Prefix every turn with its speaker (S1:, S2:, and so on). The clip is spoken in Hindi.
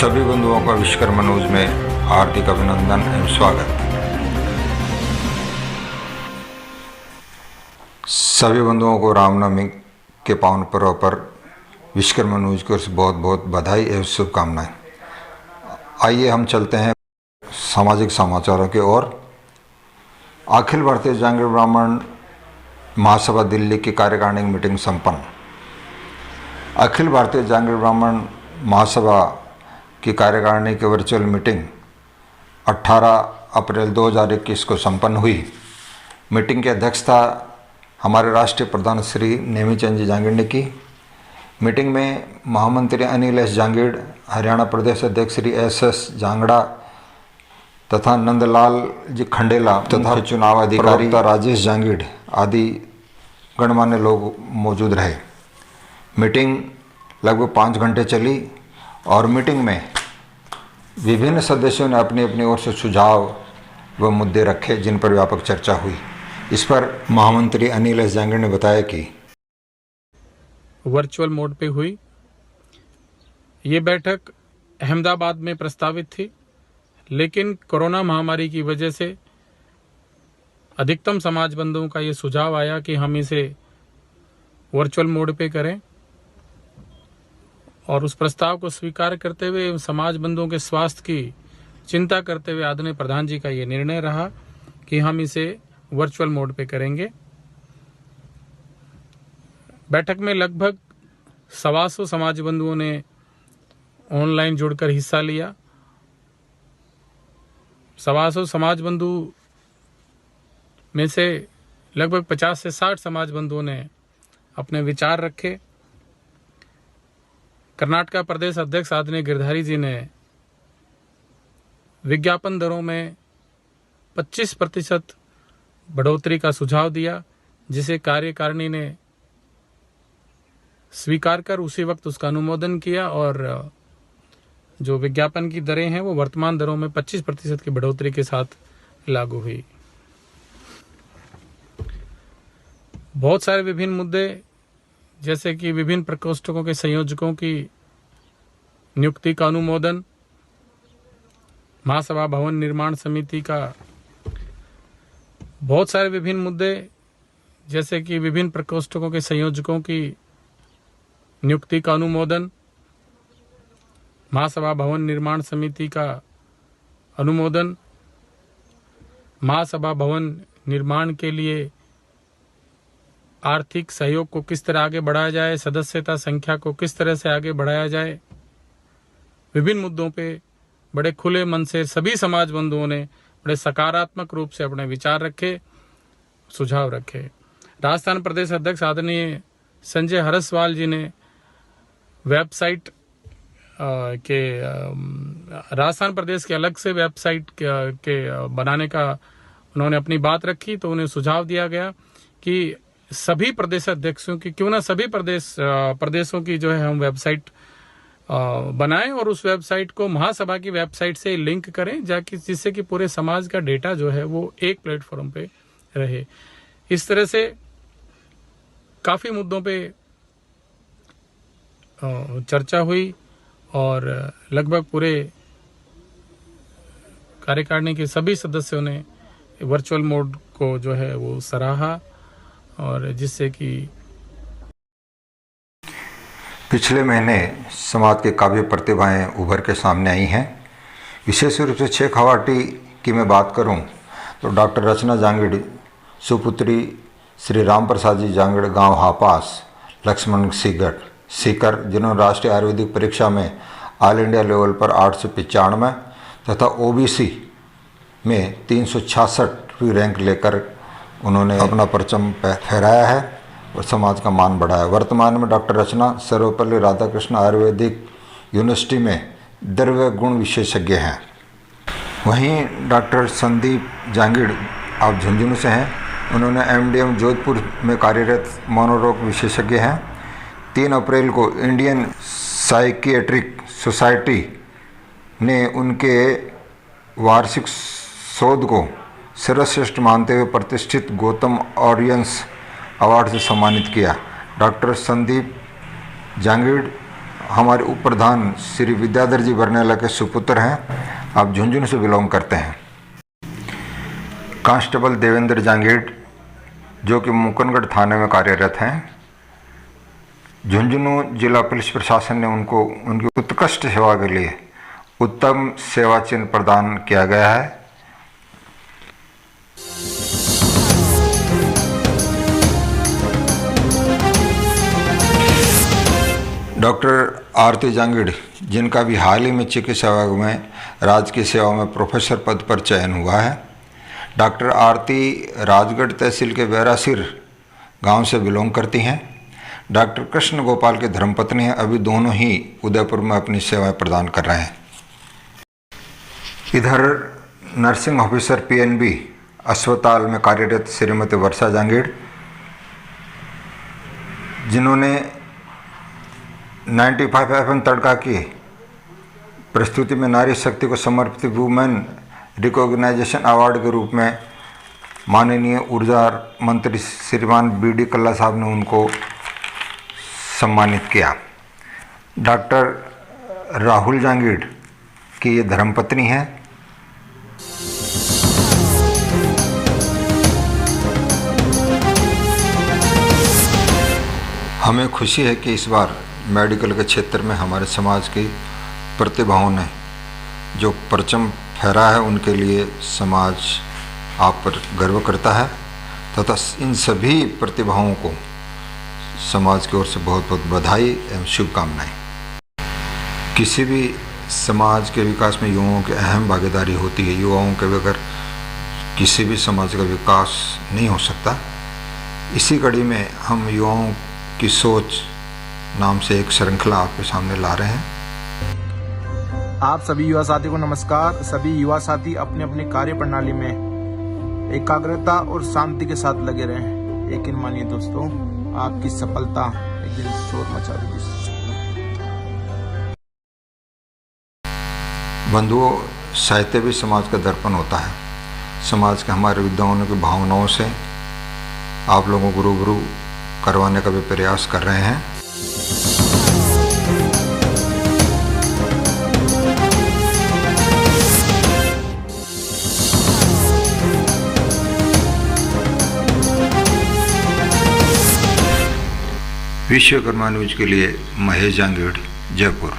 S1: सभी बंधुओं का विश्वकर्मा न्यूज में हार्दिक अभिनंदन एवं स्वागत। सभी बंधुओं को रामनवमी के पावन पर्व पर विश्वकर्मा न्यूज की ओर से बहुत बहुत बधाई एवं शुभकामनाएं। आइए हम चलते हैं सामाजिक समाचारों की ओर। अखिल भारतीय जांगीड़ ब्राह्मण महासभा दिल्ली की कार्यकारिणी मीटिंग संपन्न। अखिल भारतीय जांगीड़ ब्राह्मण महासभा की कार्यकारिणी की वर्चुअल मीटिंग 18 अप्रैल 2021 को संपन्न हुई। मीटिंग की अध्यक्षता हमारे राष्ट्रीय प्रधान श्री नेमीचंद जी जांगीड़ ने की। मीटिंग में महामंत्री अनिल एस जांगीड़, हरियाणा प्रदेश अध्यक्ष श्री एस जांगड़ा तथा नंदलाल जी खंडेला तथा चुनाव अधिकारी राजेश जांगीड़ आदि गणमान्य लोग मौजूद रहे। मीटिंग लगभग 5 घंटे चली और मीटिंग में विभिन्न सदस्यों ने अपनी अपनी ओर से सुझाव व मुद्दे रखे जिन पर व्यापक चर्चा हुई। इस पर महामंत्री अनिल एस जांगीड़ ने बताया कि
S2: वर्चुअल मोड पे हुई। ये बैठक अहमदाबाद में प्रस्तावित थी, लेकिन कोरोना महामारी की वजह से अधिकतम समाज बंधुओं का ये सुझाव आया कि हम इसे वर्चुअल मोड पे करें और उस प्रस्ताव को स्वीकार करते हुए समाज बंधुओं के स्वास्थ्य की चिंता करते हुए आदरणीय प्रधान जी का ये निर्णय रहा कि हम इसे वर्चुअल मोड पे करेंगे। बैठक में लगभग 125 समाज बंधुओं ने ऑनलाइन जुड़कर हिस्सा लिया। 125 समाज बंधु में से लगभग 50 से 60 समाज बंधुओं ने अपने विचार रखे। कर्नाटका प्रदेश अध्यक्ष आदरणीय गिरधारी जी ने विज्ञापन दरों में 25% बढ़ोतरी का सुझाव दिया, जिसे कार्यकारिणी ने स्वीकार कर उसी वक्त उसका अनुमोदन किया और जो विज्ञापन की दरें हैं वो वर्तमान दरों में 25% की बढ़ोतरी के साथ लागू हुई। बहुत सारे विभिन्न मुद्दे जैसे कि विभिन्न प्रकोष्ठों के संयोजकों की नियुक्ति का अनुमोदन, महासभा भवन निर्माण समिति का, बहुत सारे विभिन्न मुद्दे जैसे कि विभिन्न प्रकोष्ठों के संयोजकों की नियुक्ति का अनुमोदन, महासभा भवन निर्माण समिति का अनुमोदन, महासभा भवन निर्माण के लिए आर्थिक सहयोग को किस तरह आगे बढ़ाया जाए, सदस्यता संख्या को किस तरह से आगे बढ़ाया जाए, विभिन्न मुद्दों पे बड़े खुले मन से सभी समाज बंधुओं ने बड़े सकारात्मक रूप से अपने विचार रखे, सुझाव रखे। राजस्थान प्रदेश अध्यक्ष आदरणीय संजय हरसवाल जी ने वेबसाइट के राजस्थान प्रदेश के अलग से वेबसाइट के बनाने का उन्होंने अपनी बात रखी, तो उन्हें सुझाव दिया गया कि सभी प्रदेश अध्यक्षों की क्यों ना सभी प्रदेशों की जो है हम वेबसाइट बनाएं और उस वेबसाइट को महासभा की वेबसाइट से लिंक करें, जाकि जिससे कि पूरे समाज का डेटा जो है वो एक प्लेटफॉर्म पे रहे। इस तरह से काफी मुद्दों पे चर्चा हुई और लगभग पूरे कार्यकारिणी के सभी सदस्यों ने वर्चुअल मोड को जो है वो सराहा और जिससे कि
S1: पिछले महीने समाज के काव्य प्रतिभाएं उभर के सामने आई हैं। विशेष रूप से शेखावाटी की मैं बात करूं तो डॉक्टर रचना जांगीड़, सुपुत्री श्री राम प्रसाद जी जांगीड़, गांव हापास, लक्ष्मण सीकर, जिन्होंने राष्ट्रीय आयुर्वेदिक परीक्षा में ऑल इंडिया लेवल पर 895 तथा ओबीसी में 366वीं रैंक लेकर उन्होंने अपना परचम फहराया है और समाज का मान बढ़ाया। वर्तमान में डॉक्टर रचना सर्वपल्ली राधाकृष्ण आयुर्वेदिक यूनिवर्सिटी में द्रव्य गुण विशेषज्ञ हैं। वहीं डॉक्टर संदीप जांगीड़ आप झुंझुनू से हैं, उन्होंने एमडीएम जोधपुर में कार्यरत मनोरोग विशेषज्ञ हैं। 3 अप्रैल को इंडियन साइकियाट्रिक सोसाइटी ने उनके वार्षिक शोध को सर्वश्रेष्ठ मानते हुए प्रतिष्ठित गौतम ऑरियंस अवार्ड से सम्मानित किया। डॉक्टर संदीप जांगीड़ हमारे उप प्रधान श्री विद्याधर जी बरनेला के सुपुत्र हैं। आप झुंझुनू से बिलोंग करते हैं। कांस्टेबल देवेंद्र जांगीड़ जो कि मुकनगढ़ थाने में कार्यरत हैं। झुंझुनू जिला पुलिस प्रशासन ने उनको उनकी उत्कृष्ट सेवा के लिए उत्तम सेवा चिन्ह प्रदान किया गया है। डॉक्टर आरती जांगीड़ जिनका भी हाल ही में चिकित्सा विभाग में राजकीय सेवा में प्रोफेसर पद पर चयन हुआ है। डॉक्टर आरती राजगढ़ तहसील के बैरासिर गांव से बिलोंग करती हैं। डॉक्टर कृष्ण गोपाल की धर्मपत्नी हैं। अभी दोनों ही उदयपुर में अपनी सेवाएं प्रदान कर रहे हैं। इधर नर्सिंग ऑफिसर पीएनबी अस्पताल में कार्यरत श्रीमती वर्षा जांगीड़ जिन्होंने 95 FM तड़का की प्रस्तुति में नारी शक्ति को समर्पित वुमेन रिकॉग्नाइजेशन अवार्ड के रूप में माननीय ऊर्जा मंत्री श्रीमान BD कल्ला साहब ने उनको सम्मानित किया। डॉक्टर राहुल जांगीड़ की ये धर्मपत्नी है। हमें खुशी है कि इस बार मेडिकल के क्षेत्र में हमारे समाज की प्रतिभाओं ने जो परचम फहरा है उनके लिए समाज आप पर गर्व करता है तथा इन सभी प्रतिभाओं को समाज की ओर से बहुत बहुत बधाई एवं शुभकामनाएं। किसी भी समाज के विकास में युवाओं की अहम भागीदारी होती है। युवाओं के बगैर किसी भी समाज का विकास नहीं हो सकता। इसी कड़ी में हम युवाओं की सोच नाम से एक श्रृंखला आपके सामने ला रहे हैं।
S3: आप सभी युवा साथी को नमस्कार। सभी युवा साथी अपने अपने कार्य प्रणाली में एकाग्रता और शांति के साथ लगे रहें। यकीन मानिए दोस्तों, आपकी सफलता एक दिन शोर मचा देगी।
S1: बंधुओं, साहित्य भी समाज का दर्पण होता है। समाज के हमारे विद्वानों की भावनाओं से आप लोगों को रूबरू करवाने का भी प्रयास कर रहे हैं। विश्वकर्मा न्यूज के लिए महेश जांगीड़, जयपुर।